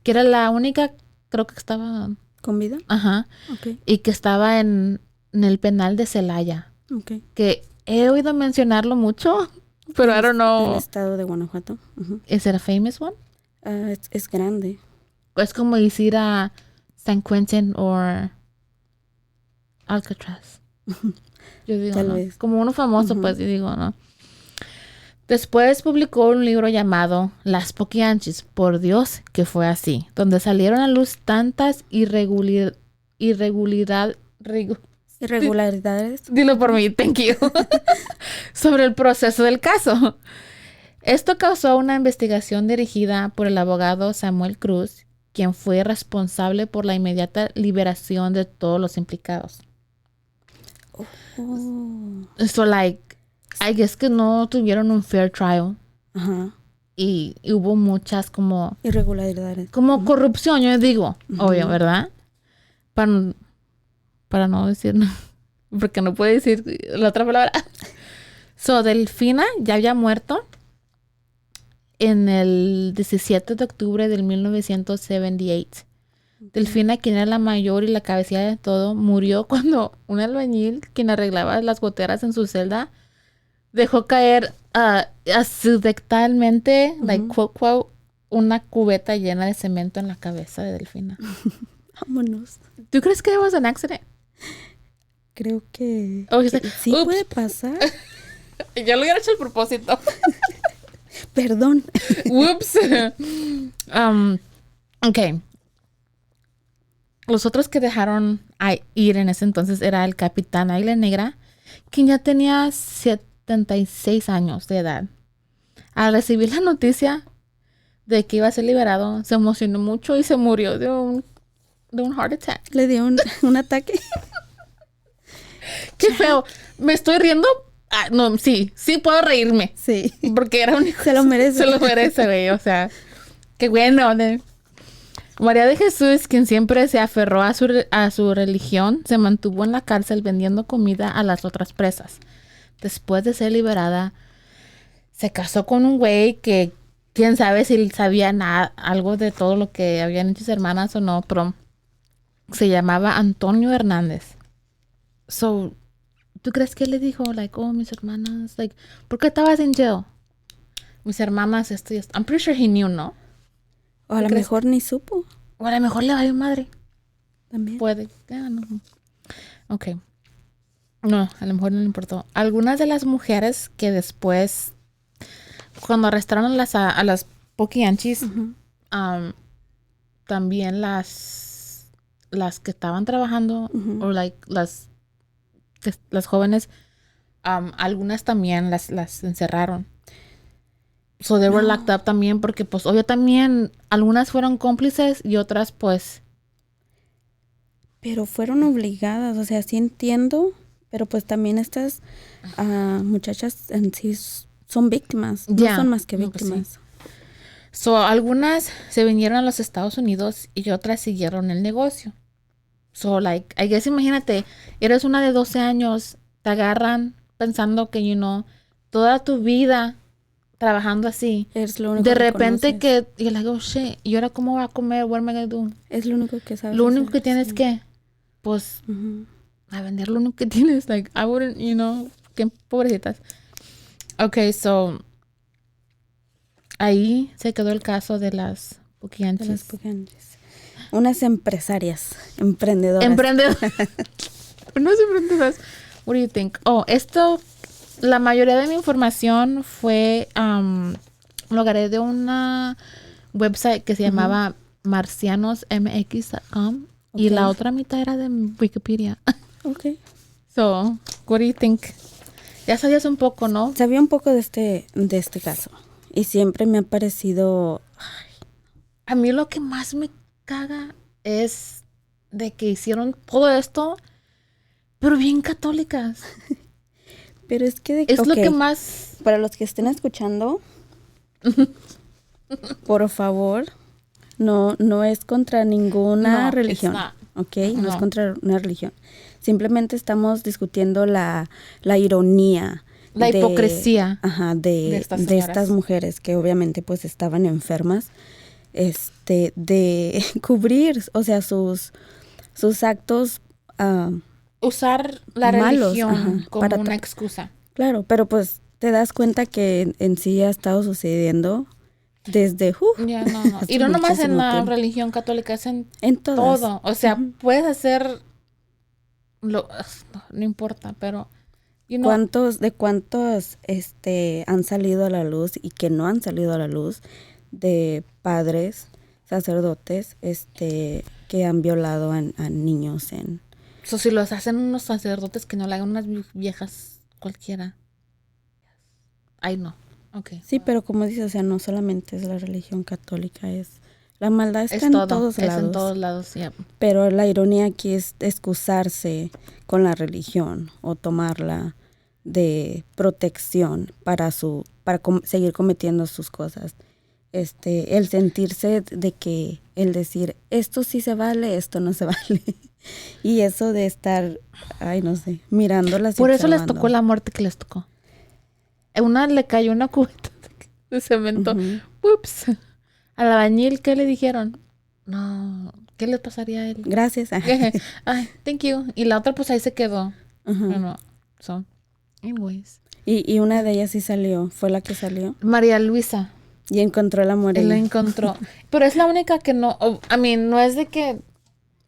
que era la única, creo que estaba... ¿con vida? Ajá. Okay. Y que estaba en el penal de Celaya. Okay. Que he oído mencionarlo mucho, pero I don't know. El estado de Guanajuato. ¿Es it a famous one? Es grande. Es como decir a San Quentin o Alcatraz. Yo digo, Tal ¿no? vez. Como uno famoso, pues, yo digo, ¿no? Después publicó un libro llamado Las Poquianchis, por Dios que fue así, donde salieron a luz tantas irregularidades. Dilo por mí, thank you. Sobre el proceso del caso. Esto causó una investigación dirigida por el abogado Samuel Cruz, quien fue responsable por la inmediata liberación de todos los implicados. So, I guess que no tuvieron un fair trial. Ajá. Y hubo muchas como... irregularidades. Como corrupción, yo digo. Obvio, ¿verdad? Para no decir... porque no puedo decir la otra palabra. So, Delfina ya había muerto en el 17 de octubre del 1978. Delfina, quien era la mayor y la cabecilla de todo, murió cuando un albañil, quien arreglaba las goteras en su celda, dejó caer accidentalmente, quote, una cubeta llena de cemento en la cabeza de Delfina. Vámonos. ¿Tú crees que was an accident? Creo que... Oh, sí puede pasar. Ya lo hubiera hecho el propósito. Perdón. Whoops. Ok. Los otros que dejaron ir en ese entonces era el capitán Águila Negra, quien ya tenía 76 años de edad. al recibir la noticia de que iba a ser liberado, se emocionó mucho y se murió de un heart attack. Le dio un ataque. Qué feo. Me estoy riendo. Ah, no, sí puedo reírme. Sí. Porque era un hijo. Se lo merece. Se lo merece, güey. O sea, qué bueno. María de Jesús, quien siempre se aferró a su religión, se mantuvo en la cárcel vendiendo comida a las otras presas. Después de ser liberada, se casó con un güey que quién sabe si sabía algo de todo lo que habían hecho sus hermanas o no, pero se llamaba Antonio Hernández. So, ¿tú crees que él le dijo, like, oh, mis hermanas, like, ¿por qué estabas en jail? Mis hermanas, esto y esto. I'm pretty sure he knew, ¿no? O a lo mejor ni supo. O a lo mejor le valió madre. También. Puede. No. Ok. No, a lo mejor no le importó. Algunas de las mujeres que después, cuando arrestaron a las Poquianchis, también las que estaban trabajando, o like las jóvenes, algunas también las encerraron. So they were locked up también porque pues obvio también algunas fueron cómplices y otras pues. Pero fueron obligadas, o sea, sí entiendo, pero pues también estas muchachas en sí son víctimas, no son más que víctimas. Pues sí. So algunas se vinieron a los Estados Unidos y otras siguieron el negocio. So like, I guess imagínate, eres una de 12 años, te agarran pensando que, toda tu vida trabajando así. Es lo único de repente conoces. y le digo, shit, ¿y ahora cómo voy a comer? What am I gonna do? Es lo único que sabes. Lo único hacer, que tienes sí. que, pues, a vender lo único que tienes. Like, I wouldn't, qué pobrecitas. Okay, so, ahí se quedó el caso de las Poquianchis. Unas empresarias, emprendedoras. No emprendedoras. What do you think? Oh, la mayoría de mi información fue, lo agarré de una website que se llamaba marcianosmx.com y la otra mitad era de Wikipedia. Okay. So, what do you think? Ya sabías un poco, ¿no? Sabía un poco de este caso y siempre me ha parecido. A mí lo que más me caga es de que hicieron todo esto, pero bien católicas. Pero es que es lo que más. Para los que estén escuchando, por favor, no es contra ninguna religión, ¿ok? No es contra una religión. Simplemente estamos discutiendo la ironía. La hipocresía. De estas mujeres que obviamente pues estaban enfermas, de cubrir, o sea, sus actos usar la malos, religión como una excusa. Claro, pero pues te das cuenta que en sí ha estado sucediendo desde y no nomás en la religión católica, es en todo. O sea, puedes hacer no importa, pero ¿Cuántos han salido a la luz y que no han salido a la luz de padres, sacerdotes, que han violado a niños si los hacen unos sacerdotes, que no le hagan unas viejas cualquiera. Ay, no. Okay. Sí, pero como dices, o sea, no solamente es la religión católica, la maldad está en todos lados. Es en todos lados, yeah. Pero la ironía aquí es excusarse con la religión o tomarla de protección para seguir cometiendo sus cosas. El sentirse de que el decir esto sí se vale, esto no se vale. Y eso de estar, no sé, mirándolas. Por eso les tocó la muerte que les tocó. Una le cayó una cubeta de cemento. Ups. Al albañil, ¿qué le dijeron? No, ¿qué le pasaría a él? Gracias. Ay, thank you. Y la otra pues ahí se quedó. Bueno, anyways. Y una de ellas sí salió, fue la que salió. María Luisa. Y encontró la morena. La encontró. Pero es la única que no, no es de que.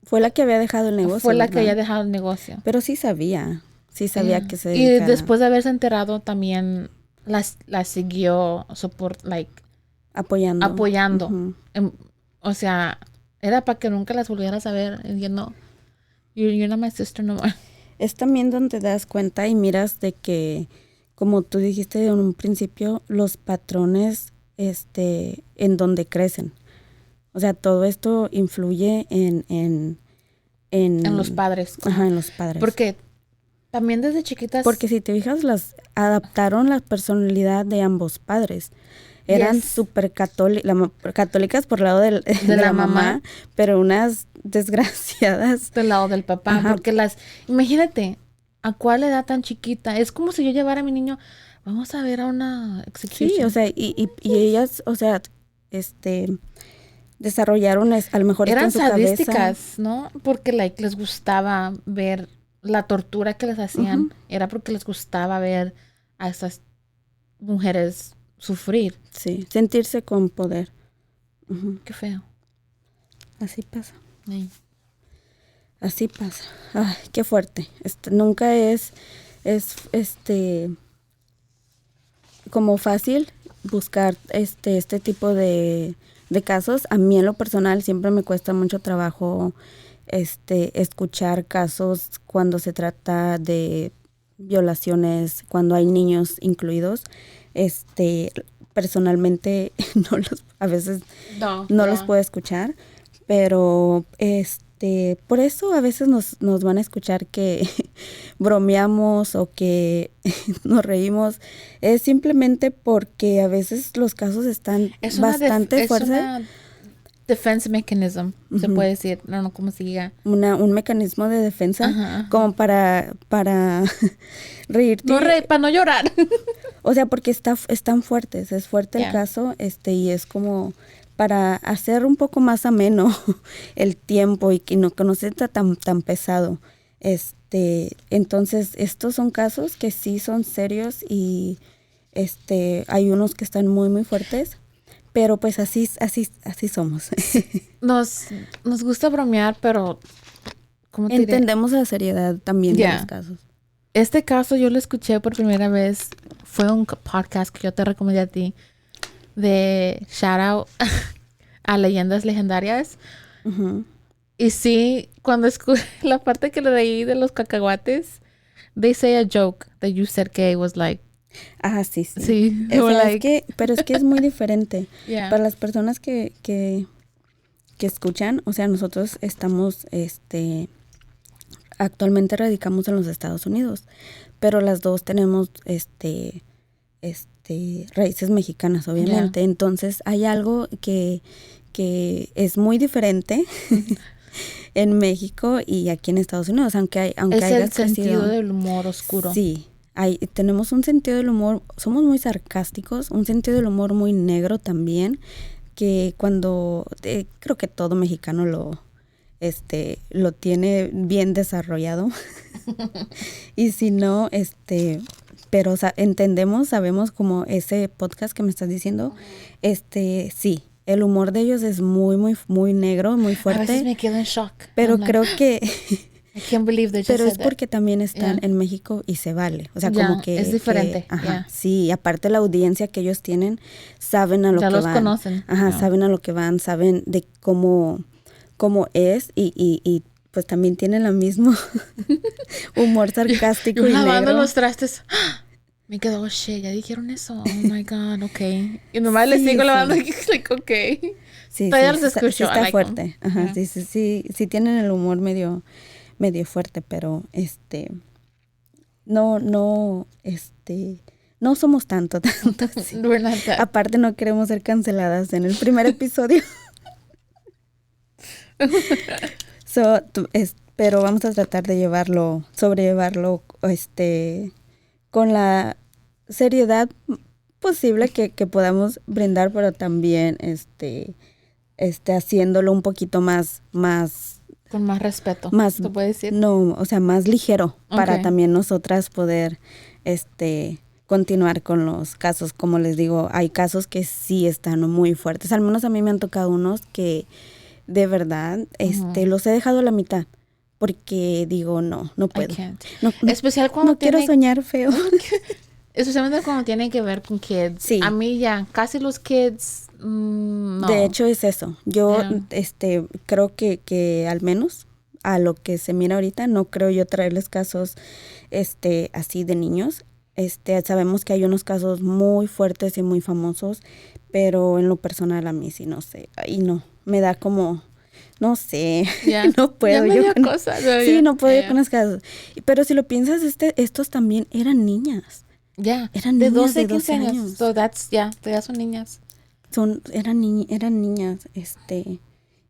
Fue la que había dejado el negocio. Fue la que había dejado el negocio. Pero sí sabía que se dedicaba. Y después de haberse enterado también la siguió apoyando. O sea, era para que nunca las volvieras a ver. No, you're not my sister no more. Es también donde te das cuenta y miras de que como tú dijiste en un principio, los patrones en donde crecen. O sea, todo esto influye en los padres. Ajá, en los padres. Porque también desde chiquitas... Porque si te fijas, adaptaron la personalidad de ambos padres. Eran súper católicas por el lado de la mamá, pero unas desgraciadas. Del lado del papá. Ajá. Porque imagínate, ¿a cuál edad tan chiquita? Es como si yo llevara a mi niño, vamos a ver a una execution. Sí, o sea, y ellas, o sea, desarrollaron a lo mejor eran esto en su sadísticas, cabeza. ¿no? Porque les gustaba ver la tortura que les hacían. Era porque les gustaba ver a esas mujeres sufrir. Sí, sentirse con poder. Qué feo. Así pasa. Sí. Así pasa. Ay, qué fuerte. Nunca es como fácil buscar este tipo de casos. A mí en lo personal siempre me cuesta mucho trabajo escuchar casos cuando se trata de violaciones, cuando hay niños incluidos. Personalmente a veces no los puedo escuchar, pero por eso a veces nos van a escuchar que bromeamos o que nos reímos. Es simplemente porque a veces los casos están bastante fuertes. Es una defense mechanism, se puede decir, no cómo se diga. Un mecanismo de defensa, como para reírte. No para no llorar. O sea, porque están fuertes, es fuerte el caso, y es como para hacer un poco más ameno el tiempo y que no sea tan pesado. Entonces, estos son casos que sí son serios y hay unos que están muy, muy fuertes. Pero pues así somos. Nos gusta bromear, pero ¿cómo te entendemos la seriedad también de los casos? Este caso yo lo escuché por primera vez. Fue un podcast que yo te recomendé a ti de shout out a leyendas legendarias. Y sí, cuando escuché la parte que le leí de los cacahuates, they say a joke that you said gay was like. Ajá, sí. Sí, pero es que es muy diferente. Para las personas que escuchan, o sea, nosotros estamos, actualmente radicamos en los Estados Unidos, pero las dos tenemos, raíces mexicanas, obviamente. Entonces, hay algo que es muy diferente en México y aquí en Estados Unidos, aunque es el sentido del humor oscuro. Sí. Tenemos un sentido del humor, somos muy sarcásticos, un sentido del humor muy negro también, que creo que todo mexicano lo tiene bien desarrollado. Y si no, pero entendemos, sabemos como ese podcast que me estás diciendo, sí, el humor de ellos es muy, muy, muy negro, muy fuerte. A veces me quedo en shock. Pero creo que I can't believe they just pero es said porque también están en México y se vale. O sea, como que es diferente. Ajá, sí, aparte la audiencia que ellos tienen, saben a lo que van. Ya los conocen. Ajá, saben a lo que van, saben de cómo es y pues también tienen el mismo humor sarcástico yo y lavando negro. los trastes. Me quedo, shit, ya dijeron eso. Oh my God, okay. Y nomás les sigo lavando y like, okay. Sí, todavía los escucho. Está fuerte. Ajá, sí tienen el humor medio fuerte, pero no somos tanto así. Aparte no queremos ser canceladas en el primer episodio. Pero vamos a tratar de sobrellevarlo con la seriedad posible que podamos brindar, pero también haciéndolo un poquito más con más respeto. ¿Se puede decir? No, o sea, más ligero para también nosotras poder continuar con los casos. Como les digo, hay casos que sí están muy fuertes. Al menos a mí me han tocado unos que de verdad los he dejado a la mitad porque digo, no puedo. No, especial cuando no quiero soñar feo. Especialmente cuando tiene que ver con kids. Sí. A mí ya casi los kids no. De hecho es eso. Yo creo que al menos a lo que se mira ahorita no creo yo traerles casos así de niños. Sabemos que hay unos casos muy fuertes y muy famosos, pero en lo personal a mí sí, no sé, ahí no, me da como, no sé, Ya. no puedo Ya me yo dio con, cosa. No, sí, ya. no puedo yo Ya. con los casos. Pero si lo piensas, estos también eran niñas, Ya. eran De niñas 12 de a 15 12 años. años, So that's, ya, todavía son niñas. eran niñas,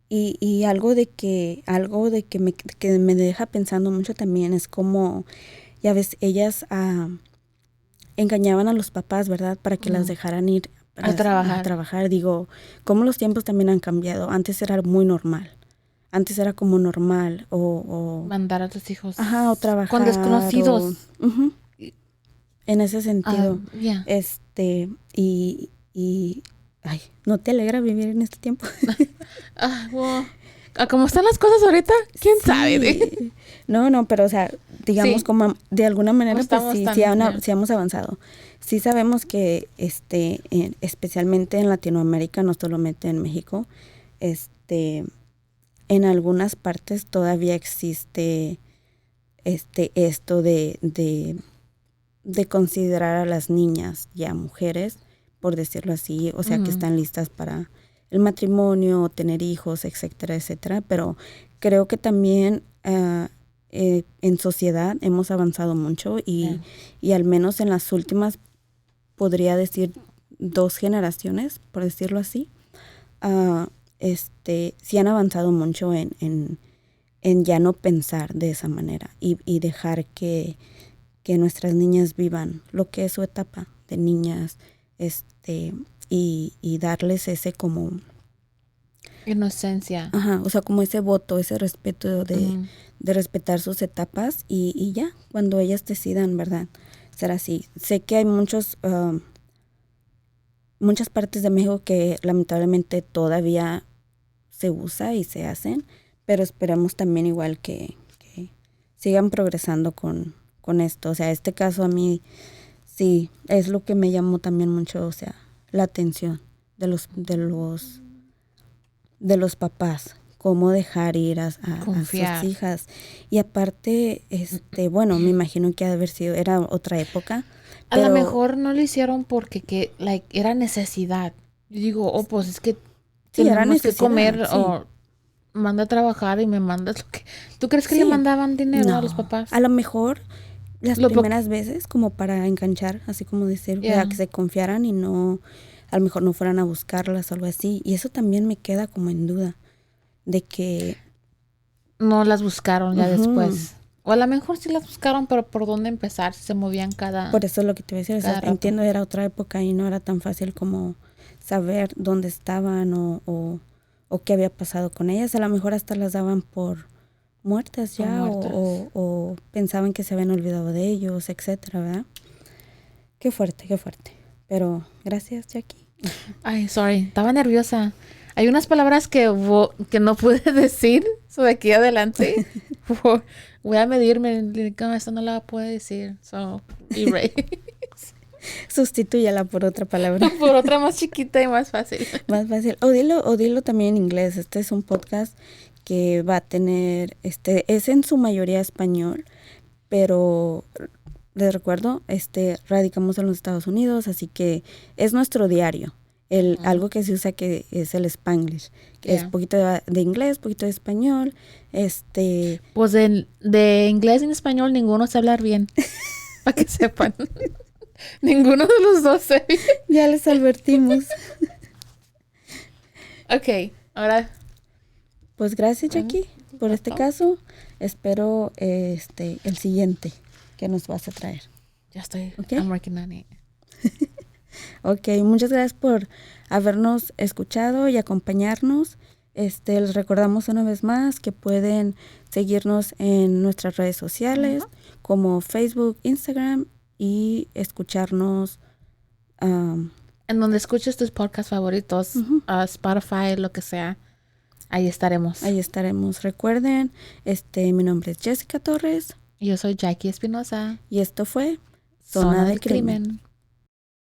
y algo de que me deja pensando mucho también es como, ya ves, ellas engañaban a los papás, ¿verdad? Para que las dejaran ir A a trabajar. trabajar. Digo, cómo los tiempos también han cambiado. Antes era muy normal. Antes era como normal Mandar a tus hijos ajá, o con trabajar desconocidos. ujú, en ese sentido. Ya. Y ay, ¿no te alegra vivir en este tiempo? Well, a cómo están las cosas ahorita, quién sabe. Sí. No, pero o sea, digamos Sí, como de alguna no manera, pues estamos sí, tan. Ya. sí hemos avanzado. Sí sabemos que, especialmente en Latinoamérica, no solamente en México, en algunas partes todavía existe, esto de considerar a las niñas ya mujeres, por decirlo así, o sea, que Ujú. están listas para el matrimonio, tener hijos, etcétera, etcétera. Pero creo que también en sociedad hemos avanzado mucho Ya. y al menos en las últimas, podría decir, 2 generaciones, por decirlo así, ah, sí han avanzado mucho en ya no pensar de esa manera y dejar que nuestras niñas vivan lo que es su etapa de niñas, y darles ese como, Inocencia. ajá, o sea, como ese voto, ese respeto Ujú. de respetar sus etapas y ya, cuando ellas decidan, ¿verdad? Ser así. Sé que hay muchas partes de México que lamentablemente todavía se usa y se hacen, pero esperamos también igual que sigan progresando con esto. O sea, este caso a mí sí es lo que me llamó también mucho, o sea, la atención de los papás, cómo dejar ir a sus Confiar. hijas. Y aparte, bueno, me imagino que ha de haber sido, era otra época, A lo pero mejor no lo hicieron porque era necesidad. Yo digo, pues es que sí, era tenemos que necesidad, comer sí. o manda a trabajar y me mandas lo que. ¿Tú crees que le Sí, mandaban dinero a los no, a papás? lo mejor las Lo po- primeras veces como para enganchar, así como decir, o sea, Ya. que se confiaran y no, a lo mejor no fueran a buscarlas o algo así. Y eso también me queda como en duda, de que, No las buscaron ya ujú, después. O a lo mejor sí las buscaron, pero ¿por dónde empezar? Si se movían por eso es lo que te voy a decir, o sea, cada rato. entiendo, era otra época y no era tan fácil como saber dónde estaban o qué había pasado con ellas. A lo mejor hasta las daban por muertas Por ya muertas. o pensaban que se habían olvidado de ellos, etcétera, ¿verdad? Qué fuerte, qué fuerte. Pero gracias, Jackie. Ay, sorry, estaba nerviosa. Hay unas palabras que no pude decir so de aquí adelante. Wo- Voy a medirme. No, esto no la puedo decir. So, erase. Sustitúyala por otra palabra. Por otra más chiquita y más fácil. Más fácil. O dilo también en inglés. Este es un podcast que va a tener, es en su mayoría español, pero les recuerdo, radicamos en los Estados Unidos, así que es nuestro diario. Algo que se usa que es el Spanglish, que es Yeah. poquito de inglés, poquito de español, Pues de inglés en español ninguno sabe hablar bien. Para que sepan. Ninguno de los dos sé bien. ya les advertimos. Ok, ahora. Pues gracias, Bueno, Jackie, por este ¿listo? caso. Espero el siguiente que nos vas a traer. Ya estoy. ¿Ok? I'm working on it. Ok, muchas gracias por habernos escuchado y acompañarnos. Les recordamos una vez más que pueden seguirnos en nuestras redes sociales como Facebook, Instagram y escucharnos. En donde escuches tus podcasts favoritos, Ujú, Spotify, lo que sea, ahí estaremos. ahí estaremos. Recuerden, mi nombre es Jessica Torres Yo soy Jackie Espinosa, y esto fue Zona Zona del del Crimen. Crimen.